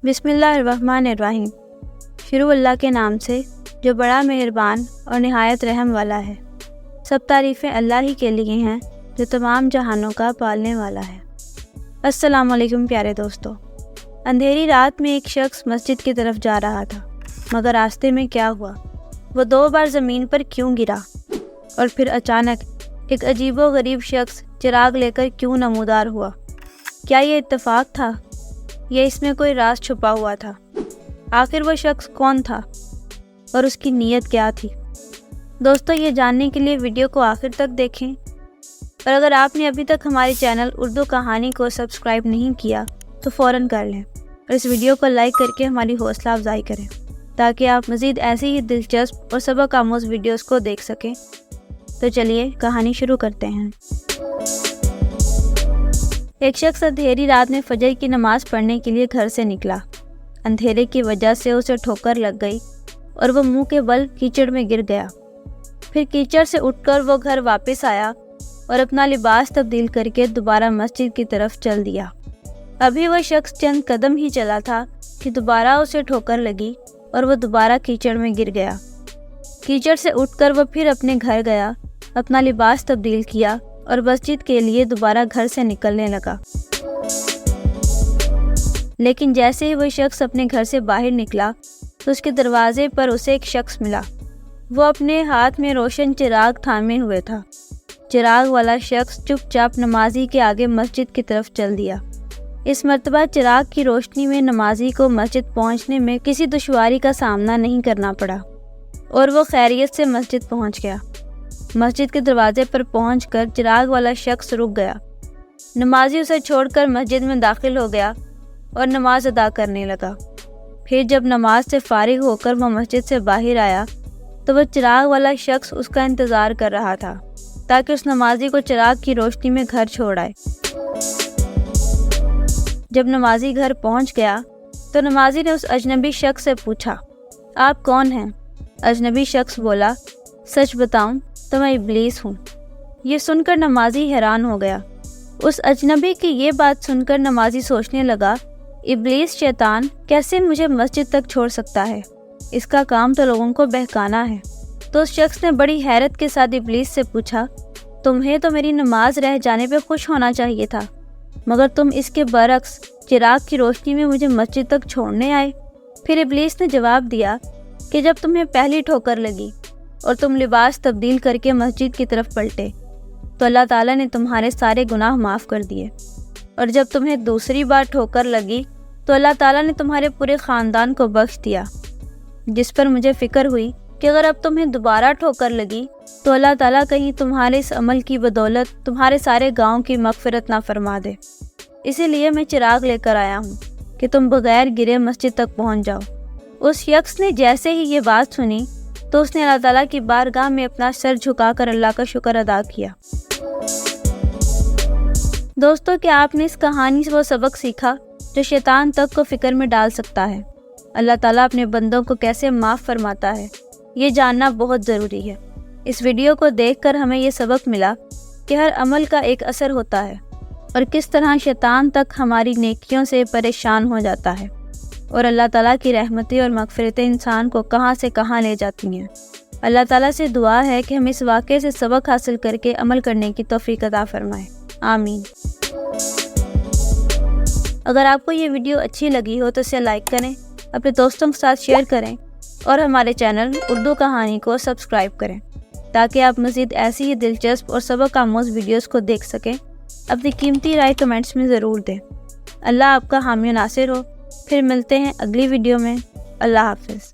بسم اللہ الرحمن الرحیم۔ شروع اللہ کے نام سے جو بڑا مہربان اور نہایت رحم والا ہے۔ سب تعریفیں اللہ ہی کے لیے ہیں جو تمام جہانوں کا پالنے والا ہے۔ السلام علیکم پیارے دوستو۔ اندھیری رات میں ایک شخص مسجد کی طرف جا رہا تھا، مگر راستے میں کیا ہوا؟ وہ 2 بار زمین پر کیوں گرا؟ اور پھر اچانک ایک عجیب و غریب شخص چراغ لے کر کیوں نمودار ہوا؟ کیا یہ اتفاق تھا یا اس میں کوئی راز چھپا ہوا تھا؟ آخر وہ شخص کون تھا اور اس کی نیت کیا تھی؟ دوستو، یہ جاننے کے لیے ویڈیو کو آخر تک دیکھیں، اور اگر آپ نے ابھی تک ہمارے چینل اردو کہانی کو سبسکرائب نہیں کیا تو فوراً کر لیں، اور اس ویڈیو کو لائک کر کے ہماری حوصلہ افزائی کریں تاکہ آپ مزید ایسی ہی دلچسپ اور سبق آموز ویڈیوز کو دیکھ سکیں۔ تو چلیے کہانی شروع کرتے ہیں۔ ایک شخص اندھیری رات میں فجر کی نماز پڑھنے کے لیے گھر سے نکلا۔ اندھیرے کی وجہ سے اسے ٹھوکر لگ گئی اور وہ منہ کے بل کیچڑ میں گر گیا۔ پھر کیچڑ سے اٹھ کر وہ گھر واپس آیا اور اپنا لباس تبدیل کر کے دوبارہ مسجد کی طرف چل دیا۔ ابھی وہ شخص چند قدم ہی چلا تھا کہ دوبارہ اسے ٹھوکر لگی اور وہ دوبارہ کیچڑ میں گر گیا۔ کیچڑ سے اٹھ کر وہ پھر اپنے گھر گیا، اپنا لباس تبدیل کیا اور مسجد کے لیے دوبارہ گھر سے نکلنے لگا۔ لیکن جیسے ہی وہ شخص اپنے گھر سے باہر نکلا تو اس کے دروازے پر اسے ایک شخص ملا۔ وہ اپنے ہاتھ میں روشن چراغ تھامے ہوئے تھا۔ چراغ والا شخص چپ چاپ نمازی کے آگے مسجد کی طرف چل دیا۔ اس مرتبہ چراغ کی روشنی میں نمازی کو مسجد پہنچنے میں کسی دشواری کا سامنا نہیں کرنا پڑا اور وہ خیریت سے مسجد پہنچ گیا۔ مسجد کے دروازے پر پہنچ کر چراغ والا شخص رک گیا۔ نمازی اسے چھوڑ کر مسجد میں داخل ہو گیا اور نماز ادا کرنے لگا۔ پھر جب نماز سے فارغ ہو کر وہ مسجد سے باہر آیا تو وہ چراغ والا شخص اس کا انتظار کر رہا تھا تاکہ اس نمازی کو چراغ کی روشنی میں گھر چھوڑ آئے۔ جب نمازی گھر پہنچ گیا تو نمازی نے اس اجنبی شخص سے پوچھا، آپ کون ہیں؟ اجنبی شخص بولا، سچ بتاؤں تو میں ابلیس ہوں۔ یہ سن کر نمازی حیران ہو گیا۔ اس اجنبی کی یہ بات سن کر نمازی سوچنے لگا، ابلیس شیطان کیسے مجھے مسجد تک چھوڑ سکتا ہے؟ اس کا کام تو لوگوں کو بہکانا ہے۔ تو اس شخص نے بڑی حیرت کے ساتھ ابلیس سے پوچھا، تمہیں تو میری نماز رہ جانے پہ خوش ہونا چاہیے تھا، مگر تم اس کے برعکس چراغ کی روشنی میں مجھے مسجد تک چھوڑنے آئے۔ پھر ابلیس نے جواب دیا کہ جب تمہیں پہلی ٹھوکر لگی اور تم لباس تبدیل کر کے مسجد کی طرف پلٹے تو اللہ تعالیٰ نے تمہارے سارے گناہ معاف کر دیے، اور جب تمہیں دوسری بار ٹھوکر لگی تو اللہ تعالیٰ نے تمہارے پورے خاندان کو بخش دیا، جس پر مجھے فکر ہوئی کہ اگر اب تمہیں دوبارہ ٹھوکر لگی تو اللہ تعالیٰ کہیں تمہارے اس عمل کی بدولت تمہارے سارے گاؤں کی مغفرت نہ فرما دے۔ اسی لیے میں چراغ لے کر آیا ہوں کہ تم بغیر گرے مسجد تک پہنچ جاؤ۔ اس شخص نے جیسے ہی یہ بات سنی تو اس نے اللہ تعالیٰ کی بارگاہ میں اپنا سر جھکا کر اللہ کا شکر ادا کیا۔ دوستو، کیا آپ نے اس کہانی سے وہ سبق سیکھا جو شیطان تک کو فکر میں ڈال سکتا ہے؟ اللہ تعالیٰ اپنے بندوں کو کیسے معاف فرماتا ہے، یہ جاننا بہت ضروری ہے۔ اس ویڈیو کو دیکھ کر ہمیں یہ سبق ملا کہ ہر عمل کا ایک اثر ہوتا ہے اور کس طرح شیطان تک ہماری نیکیوں سے پریشان ہو جاتا ہے، اور اللہ تعالیٰ کی رحمتیں اور مغفرتیں انسان کو کہاں سے کہاں لے جاتی ہیں۔ اللہ تعالیٰ سے دعا ہے کہ ہم اس واقعے سے سبق حاصل کر کے عمل کرنے کی توفیق عطا فرمائے، آمین۔ اگر آپ کو یہ ویڈیو اچھی لگی ہو تو اسے لائک کریں، اپنے دوستوں کے ساتھ شیئر کریں اور ہمارے چینل اردو کہانی کو سبسکرائب کریں تاکہ آپ مزید ایسی ہی دلچسپ اور سبق آموز ویڈیوز کو دیکھ سکیں۔ اپنی قیمتی رائے کمنٹس میں ضرور دیں۔ اللہ آپ کا حامی و ناصر ہو۔ پھر ملتے ہیں اگلی ویڈیو میں۔ اللہ حافظ۔